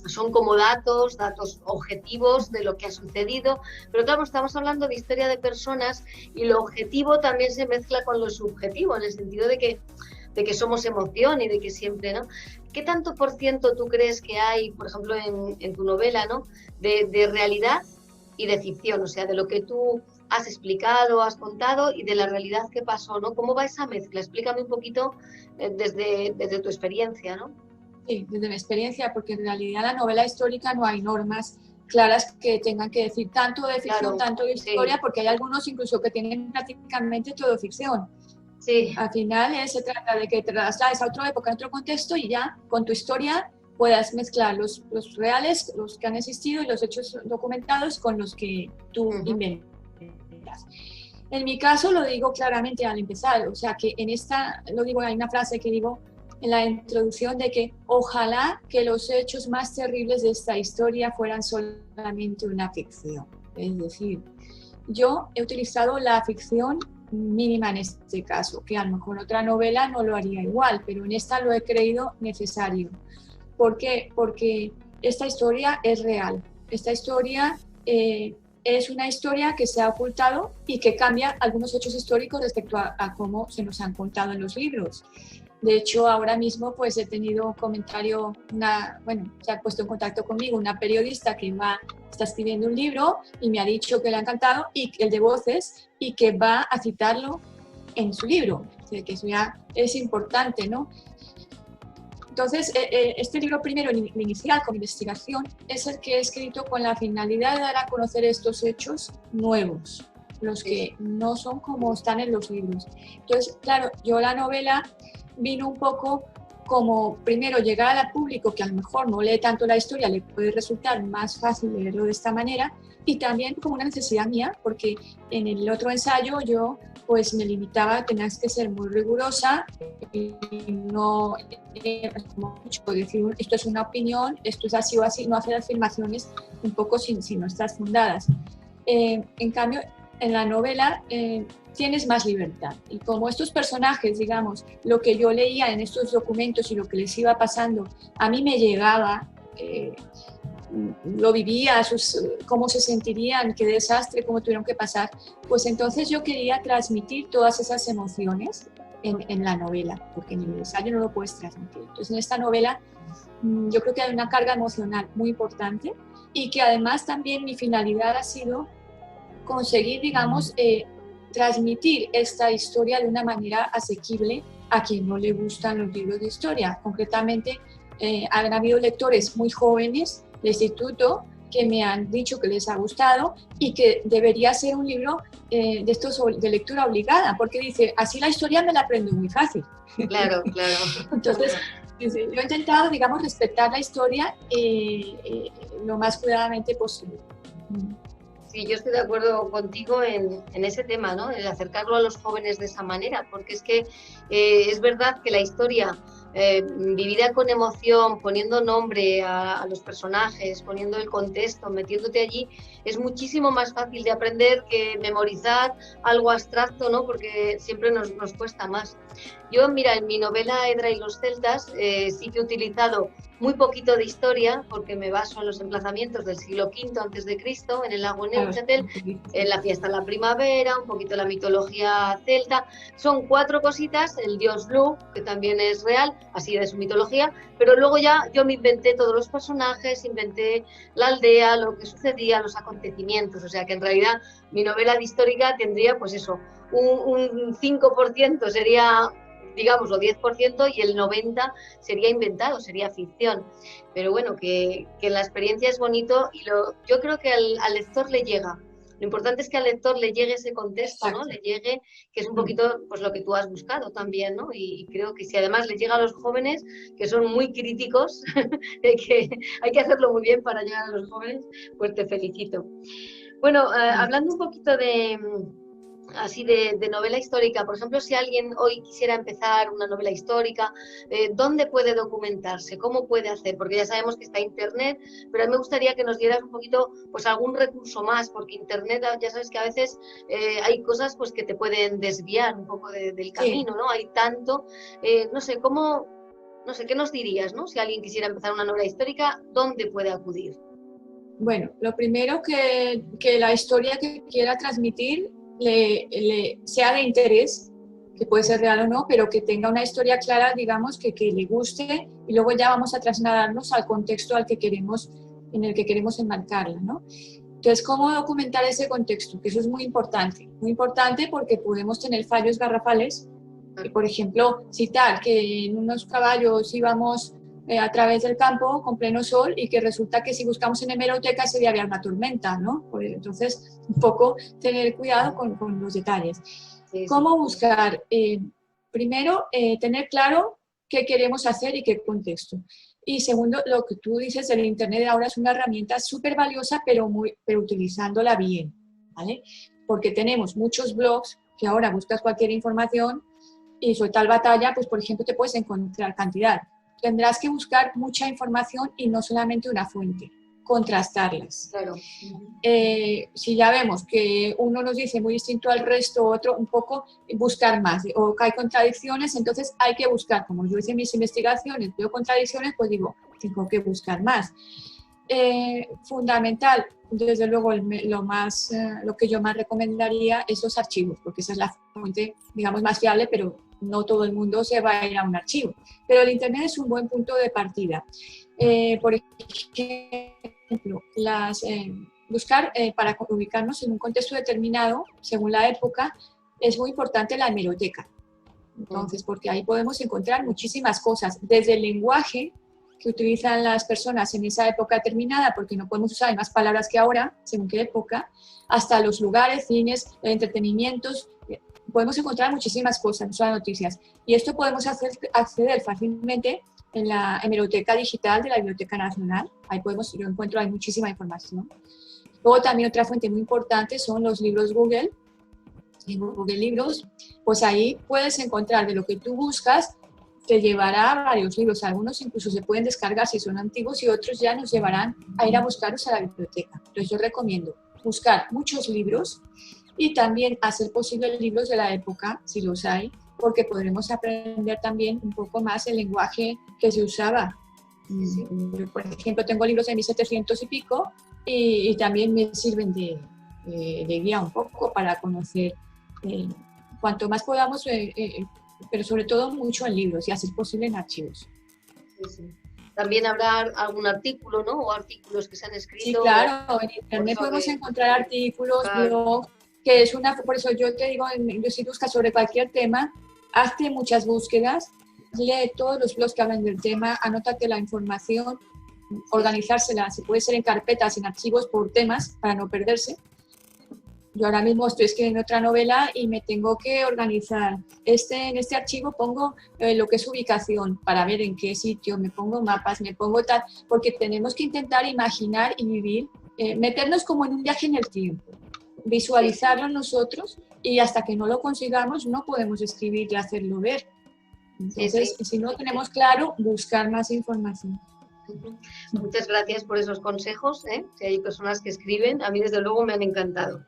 Speaker 1: son como datos objetivos de lo que ha sucedido, pero claro, estamos hablando de historia de personas y lo objetivo también se mezcla con lo subjetivo, en el sentido de que somos emoción y de que siempre, ¿no? ¿Qué tanto por ciento tú crees que hay, por ejemplo, en tu novela, ¿no? De realidad y de ficción, o sea, de lo que tú has explicado, has contado y de la realidad que pasó, ¿no? ¿Cómo va esa mezcla? Explícame un poquito desde tu experiencia, ¿no?
Speaker 3: Sí, desde mi experiencia, porque en realidad en la novela histórica no hay normas claras que tengan que decir tanto de ficción, claro, tanto de historia, sí. Porque hay algunos incluso que tienen prácticamente todo ficción. Sí. Al final se trata de que te traslades a otra época, a otro contexto y ya con tu historia puedas mezclar los reales, los que han existido y los hechos documentados con los que tú inventas. En mi caso lo digo claramente al empezar, o sea que hay una frase que digo en la introducción de que ojalá que los hechos más terribles de esta historia fueran solamente una ficción. Es decir, yo he utilizado la ficción mínima en este caso, que a lo mejor en otra novela no lo haría igual, pero en esta lo he creído necesario. ¿Por qué? Porque esta historia es real. Esta historia es una historia que se ha ocultado y que cambia algunos hechos históricos respecto a cómo se nos han contado en los libros. De hecho, ahora mismo pues he tenido un comentario, se ha puesto en contacto conmigo una periodista que está escribiendo un libro y me ha dicho que le ha encantado, y el de voces, y que va a citarlo en su libro. O sea, que eso ya es importante, ¿no? Entonces, este libro primero, el inicial, con investigación, es el que he escrito con la finalidad de dar a conocer estos hechos nuevos, los que no son como están en los libros. Entonces, claro, yo la novela vino un poco como, primero, llegar al público que a lo mejor no lee tanto la historia, le puede resultar más fácil leerlo de esta manera, y también como una necesidad mía, porque en el otro ensayo yo pues me limitaba a tener que ser muy rigurosa y no decir esto es una opinión, esto es así o así, no hacer afirmaciones un poco sin no estar fundadas. En cambio, en la novela tienes más libertad, y como estos personajes, digamos, lo que yo leía en estos documentos y lo que les iba pasando, a mí me llegaba, lo vivía, cómo se sentirían, qué desastre, cómo tuvieron que pasar. Pues entonces yo quería transmitir todas esas emociones en la novela, porque en el ensayo no lo puedes transmitir. Entonces en esta novela yo creo que hay una carga emocional muy importante y que además también mi finalidad ha sido conseguir, digamos, transmitir esta historia de una manera asequible a quien no le gustan los libros de historia. Concretamente, han habido lectores muy jóvenes de instituto que me han dicho que les ha gustado y que debería ser un libro de estos de lectura obligada, porque dice, así la historia me la aprendo muy fácil.
Speaker 1: Claro, claro.
Speaker 3: Entonces, yo he intentado, digamos, respetar la historia lo más cuidadamente posible.
Speaker 1: Sí, yo estoy de acuerdo contigo en ese tema, ¿no? El acercarlo a los jóvenes de esa manera, porque es que es verdad que la historia vivida con emoción, poniendo nombre a los personajes, poniendo el contexto, metiéndote allí, es muchísimo más fácil de aprender que memorizar algo abstracto, ¿no? Porque siempre nos cuesta más. Yo, mira, en mi novela Edra y los celtas sí que he utilizado muy poquito de historia, porque me baso en los emplazamientos del siglo V a.C., en el lago Neuchâtel, en la fiesta de la primavera, un poquito la mitología celta. Son 4 cositas, el dios Lu, que también es real, así de su mitología, pero luego ya yo me inventé todos los personajes, inventé la aldea, lo que sucedía, los acontecimientos, o sea que en realidad mi novela de histórica tendría, pues eso, un 5% sería, digamos, o 10%, y el 90% sería inventado, sería ficción. Pero bueno, que la experiencia es bonito y yo creo que al lector le llega. Lo importante es que al lector le llegue ese contexto, ¿no? Le llegue, que es un poquito pues lo que tú has buscado también, ¿no? Y creo que si además le llega a los jóvenes, que son muy críticos, que hay que hacerlo muy bien para llegar a los jóvenes, pues te felicito. Bueno, hablando un poquito así de novela histórica, por ejemplo, si alguien hoy quisiera empezar una novela histórica, ¿dónde puede documentarse? ¿Cómo puede hacer? Porque ya sabemos que está Internet, pero a mí me gustaría que nos dieras un poquito, pues algún recurso más, porque Internet, ya sabes que a veces hay cosas pues que te pueden desviar un poco del camino, ¿no? Hay tanto, no sé, no sé, ¿qué nos dirías, ¿no? Si alguien quisiera empezar una novela histórica, ¿dónde puede acudir?
Speaker 3: Bueno, lo primero que la historia que quiera transmitir sea de interés, que puede ser real o no, pero que tenga una historia clara, digamos, que le guste, y luego ya vamos a trasladarnos al contexto en el que queremos enmarcarla, ¿no? Entonces, ¿cómo documentar ese contexto? Que eso es muy importante porque podemos tener fallos garrafales, y, por ejemplo, citar que en unos caballos íbamos a través del campo con pleno sol y que resulta que si buscamos en hemeroteca ese día había una tormenta, ¿no? Entonces, un poco tener cuidado con los detalles. Sí. ¿Cómo buscar? Primero, tener claro qué queremos hacer y qué contexto. Y segundo, lo que tú dices, el Internet ahora es una herramienta súper valiosa, pero utilizándola bien, ¿vale? Porque tenemos muchos blogs que ahora buscas cualquier información y sobre tal batalla, pues por ejemplo, te puedes encontrar cantidad. Tendrás que buscar mucha información y no solamente una fuente, contrastarlas. Claro. Si ya vemos que uno nos dice muy distinto al resto, otro un poco, buscar más, o que hay contradicciones, entonces hay que buscar, como yo hice mis investigaciones, veo contradicciones, pues digo, tengo que buscar más. Fundamental, desde luego lo que yo más recomendaría es los archivos, porque esa es la fuente, digamos, más fiable, pero no todo el mundo se va a ir a un archivo. Pero el Internet es un buen punto de partida. Por ejemplo, buscar para ubicarnos en un contexto determinado, según la época, es muy importante la hemeroteca. Entonces, porque ahí podemos encontrar muchísimas cosas, desde el lenguaje que utilizan las personas en esa época determinada, porque no podemos usar más palabras que ahora, según qué época, hasta los lugares, cines, entretenimientos. Podemos encontrar muchísimas cosas, no solo noticias. Y esto podemos acceder fácilmente en la hemeroteca digital de la Biblioteca Nacional. Ahí hay muchísima información. Luego también otra fuente muy importante son los libros Google. En Google Libros, pues ahí puedes encontrar de lo que tú buscas, te llevará a varios libros. Algunos incluso se pueden descargar si son antiguos y otros ya nos llevarán a ir a buscarlos a la biblioteca. Entonces yo recomiendo buscar muchos libros y también hacer posible libros de la época, si los hay, porque podremos aprender también un poco más el lenguaje que se usaba
Speaker 1: Sí.
Speaker 3: Yo, por ejemplo, tengo libros de 1700 y pico y también me sirven de guía un poco para conocer cuanto más podamos, pero sobre todo mucho en libros y hacer posible en archivos.
Speaker 1: Sí. También habrá algún artículo, ¿no? O artículos que se han escrito.
Speaker 3: Sí, claro, en internet podemos encontrar artículos, blogs, que es por eso yo te digo, si buscas sobre cualquier tema, hazte muchas búsquedas, lee todos los blogs que hablan del tema, anótate la información, organizársela, si puede ser en carpetas, en archivos por temas, para no perderse. Yo ahora mismo estoy escribiendo otra novela y me tengo que organizar. En este archivo pongo lo que es ubicación para ver en qué sitio, me pongo mapas, me pongo tal, porque tenemos que intentar imaginar y vivir, meternos como en un viaje en el tiempo, visualizarlo nosotros y hasta que no lo consigamos no podemos escribir y hacerlo ver. Entonces, si no tenemos claro, buscar más información.
Speaker 1: Muchas gracias por esos consejos, ¿eh? Si hay personas que escriben, a mí desde luego me han encantado.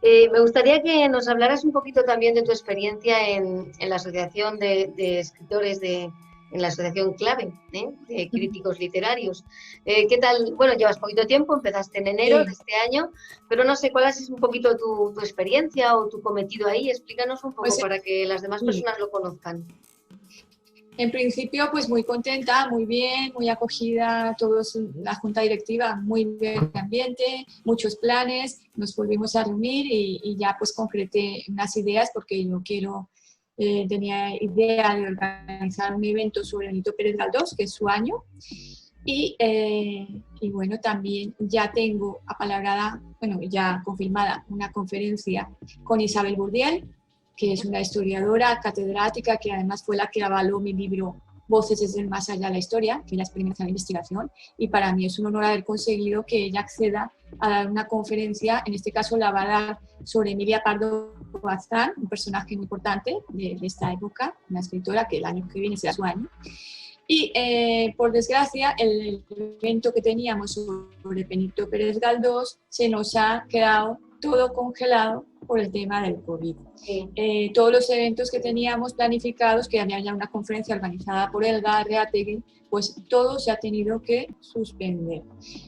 Speaker 1: Me gustaría que nos hablaras un poquito también de tu experiencia en la Asociación de Escritores en la Asociación Clave, de Críticos Literarios. ¿Qué tal? Bueno, llevas poquito tiempo, empezaste en enero de este año, pero no sé cuál es un poquito tu experiencia o tu cometido ahí. Explícanos un poco para que las demás personas lo conozcan.
Speaker 3: En principio, pues muy contenta, muy bien, muy acogida, todos, la junta directiva, muy bien de ambiente, muchos planes, nos volvimos a reunir y ya pues concreté unas ideas porque yo tenía idea de organizar un evento sobre Benito Pérez Galdós, que es su año, y bueno, también ya tengo apalabrada, bueno, ya confirmada una conferencia con Isabel Bourdiel, que es una historiadora catedrática que además fue la que avaló mi libro Voces desde el más allá de la historia, que ella experimenta la investigación, y para mí es un honor haber conseguido que ella acceda a dar una conferencia, en este caso la va a dar sobre Emilia Pardo Bazán, un personaje muy importante de esta época, una escritora que el año que viene será su año. Y por desgracia, el evento que teníamos sobre Benito Pérez Galdós se nos ha quedado todo congelado por el tema del COVID. Sí. Todos los eventos que teníamos planificados, que había ya una conferencia organizada por Elga Arreategui, pues todo se ha tenido que suspender.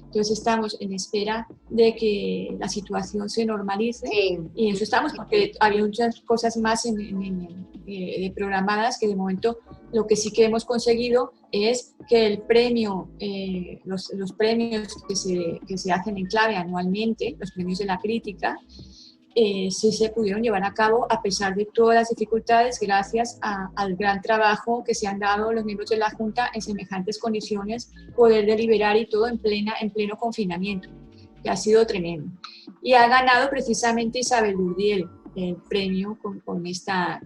Speaker 3: Entonces estamos en espera de que la situación se normalice, sí. Y en eso estamos, porque había muchas cosas más programadas que de momento lo que sí que hemos conseguido es que el premio, los premios que se hacen en Clave anualmente, los premios de la crítica, sí se pudieron llevar a cabo a pesar de todas las dificultades, gracias al gran trabajo que se han dado los miembros de la Junta en semejantes condiciones, poder deliberar y todo en pleno confinamiento, que ha sido tremendo. Y ha ganado precisamente Isabel Bourdiel el premio con esta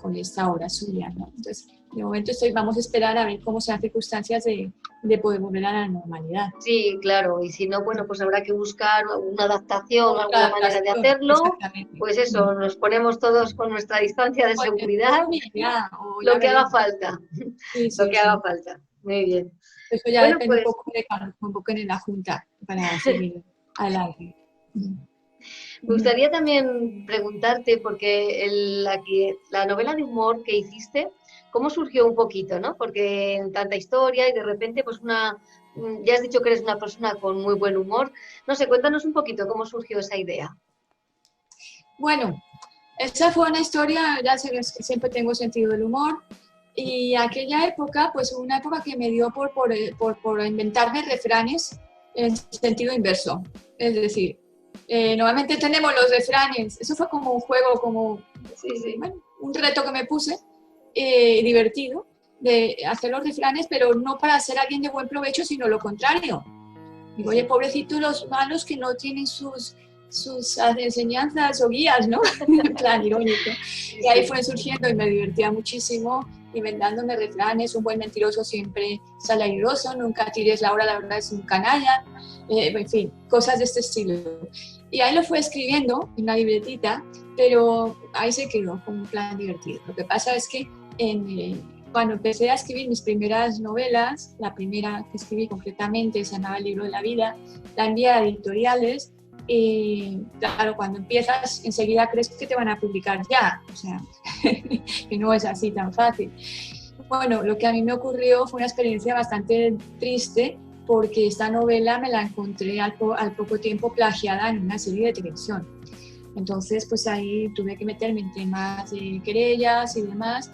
Speaker 3: obra suya, ¿no? Entonces, de momento vamos a esperar a ver cómo sean circunstancias de poder volver a la normalidad.
Speaker 1: Sí, claro, y si no, bueno, pues habrá que buscar una adaptación, alguna manera de hacerlo. Pues eso, nos ponemos todos con nuestra distancia de seguridad, lo que haga falta, lo que haga falta. Muy bien.
Speaker 3: Eso ya depende un poco de la Junta para seguir adelante.
Speaker 1: Me gustaría también preguntarte, porque la novela de humor que hiciste, ¿cómo surgió un poquito, no? Porque en tanta historia y de repente, pues ya has dicho que eres una persona con muy buen humor. No sé, cuéntanos un poquito cómo surgió esa idea.
Speaker 3: Bueno, esa fue una historia, ya sé que siempre tengo sentido del humor, y aquella época, pues una época que me dio por inventarme refranes en sentido inverso. Es decir, normalmente tenemos los refranes, eso fue como un juego, bueno, un reto que me puse, divertido, de hacer los refranes, pero no para ser alguien de buen provecho, sino lo contrario. Digo, oye, pobrecitos los malos que no tienen sus enseñanzas o guías, ¿no? En plan irónico. Y ahí fue surgiendo y me divertía muchísimo, inventándome refranes. Un buen mentiroso siempre sale airoso, nunca tires la verdad es un canalla, en fin, cosas de este estilo. Y ahí lo fue escribiendo en una libretita, pero ahí se quedó como un plan divertido. Lo que pasa es que cuando empecé a escribir mis primeras novelas, la primera que escribí concretamente se llamaba El libro de la vida, la envié a editoriales. Y claro, cuando empiezas, enseguida crees que te van a publicar ya, o sea, que no es así tan fácil. Bueno, lo que a mí me ocurrió fue una experiencia bastante triste, porque esta novela me la encontré al poco tiempo plagiada en una serie de televisión. Entonces, pues ahí tuve que meterme en temas de querellas y demás.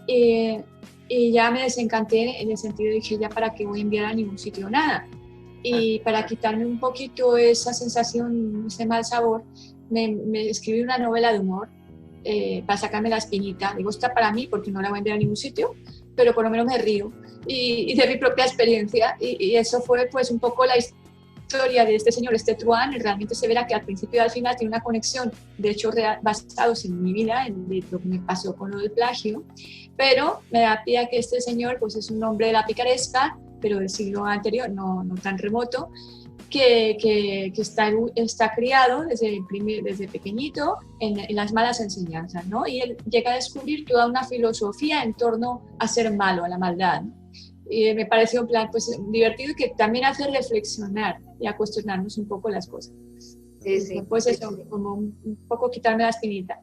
Speaker 3: Y ya me desencanté en el sentido de dije, ya para qué voy a enviar a ningún sitio nada. Y para quitarme un poquito esa sensación, ese mal sabor, me escribí una novela de humor para sacarme la espinita. Digo, está para mí porque no la voy a enviar a ningún sitio, pero por lo menos me río y de mi propia experiencia. Y eso fue pues un poco la historia de este señor, este Truán. Realmente se verá que al principio y al final tiene una conexión de hechos basados en mi vida, en lo que me pasó con lo del plagio, pero me da pie a que este señor pues es un hombre de la picaresca, pero del siglo anterior, no tan remoto, que está criado desde pequeñito en las malas enseñanzas, ¿no? Y él llega a descubrir toda una filosofía en torno a ser malo, a la maldad, ¿no? Y me pareció un plan pues, divertido y que también hace reflexionar y a cuestionarnos un poco las cosas.
Speaker 1: Sí.
Speaker 3: Pues eso, como un poco quitarme la espinita.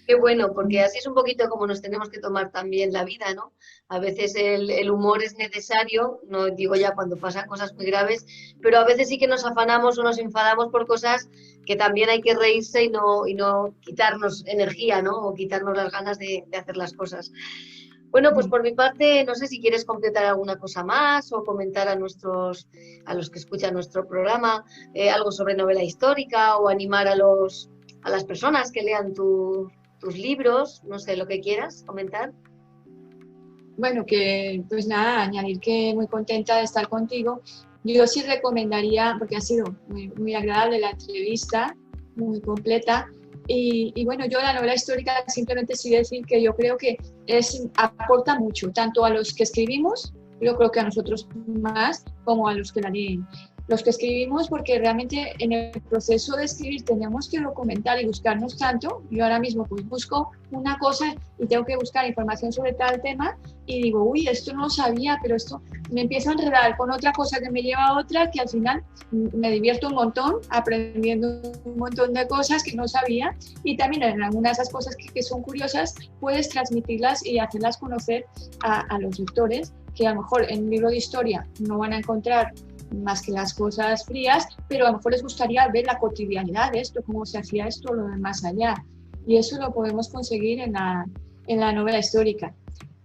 Speaker 1: Qué bueno, porque así es un poquito como nos tenemos que tomar también la vida, ¿no? A veces el humor es necesario, no digo ya cuando pasan cosas muy graves, pero a veces sí que nos afanamos o nos enfadamos por cosas que también hay que reírse y no quitarnos energía, ¿no? O quitarnos las ganas de hacer las cosas. Bueno, pues por mi parte, no sé si quieres completar alguna cosa más o comentar a los que escuchan nuestro programa algo sobre novela histórica o animar a las personas que lean tus libros, no sé, lo que quieras comentar.
Speaker 3: Bueno, que pues nada, añadir que muy contenta de estar contigo. Yo sí recomendaría, porque ha sido muy agradable la entrevista, muy completa. Y bueno, yo la novela histórica simplemente sí decir que yo creo que aporta mucho, tanto a los que escribimos, yo creo que a nosotros más, como a los que la leen. Los que escribimos, porque realmente en el proceso de escribir tenemos que documentar y buscarnos tanto. Yo ahora mismo pues busco una cosa y tengo que buscar información sobre tal tema y digo, uy, esto no lo sabía, pero esto me empiezo a enredar con otra cosa que me lleva a otra, que al final me divierto un montón aprendiendo un montón de cosas que no sabía, y también en algunas de esas cosas que son curiosas puedes transmitirlas y hacerlas conocer a los lectores, que a lo mejor en un libro de historia no van a encontrar más que las cosas frías, pero a lo mejor les gustaría ver la cotidianidad de esto, cómo se hacía esto, lo de más allá. Y eso lo podemos conseguir en la novela histórica.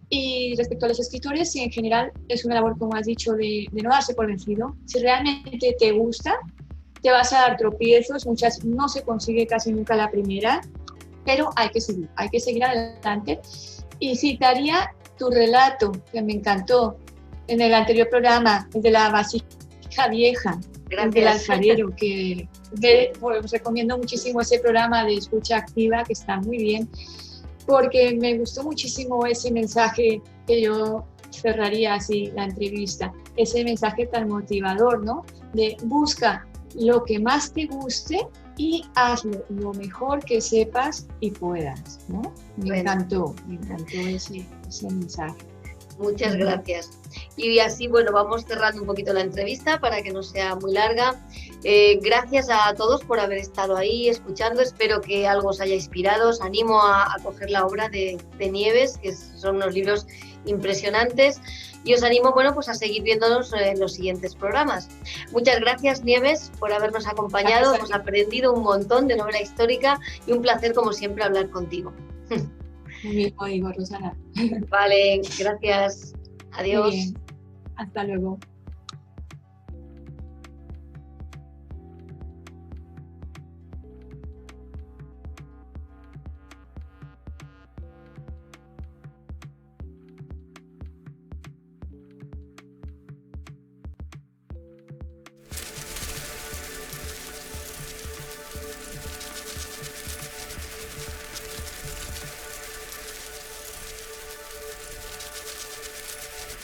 Speaker 3: Y respecto a los escritores, sí, en general es una labor, como has dicho, de no darse por vencido. Si realmente te gusta, te vas a dar tropiezos, muchas no se consigue casi nunca la primera, pero hay que seguir adelante. Y citaría tu relato, que me encantó, en el anterior programa, el de la vasija vieja, el del alfarero, que pues, recomiendo muchísimo ese programa de escucha activa, que está muy bien, porque me gustó muchísimo ese mensaje que yo cerraría así la entrevista, ese mensaje tan motivador, ¿no? De busca lo que más te guste y hazlo lo mejor que sepas y puedas, ¿no? Me encantó ese mensaje.
Speaker 1: Muchas gracias. Y así, bueno, vamos cerrando un poquito la entrevista para que no sea muy larga. Gracias a todos por haber estado ahí escuchando. Espero que algo os haya inspirado. Os animo a coger la obra de Nieves, que son unos libros impresionantes. Y os animo, bueno, pues a seguir viéndonos en los siguientes programas. Muchas gracias, Nieves, por habernos acompañado. Hemos aprendido un montón de novela histórica y un placer, como siempre, hablar contigo.
Speaker 3: Lo mismo digo, Rosana.
Speaker 1: Vale, gracias. Adiós.
Speaker 3: Hasta luego.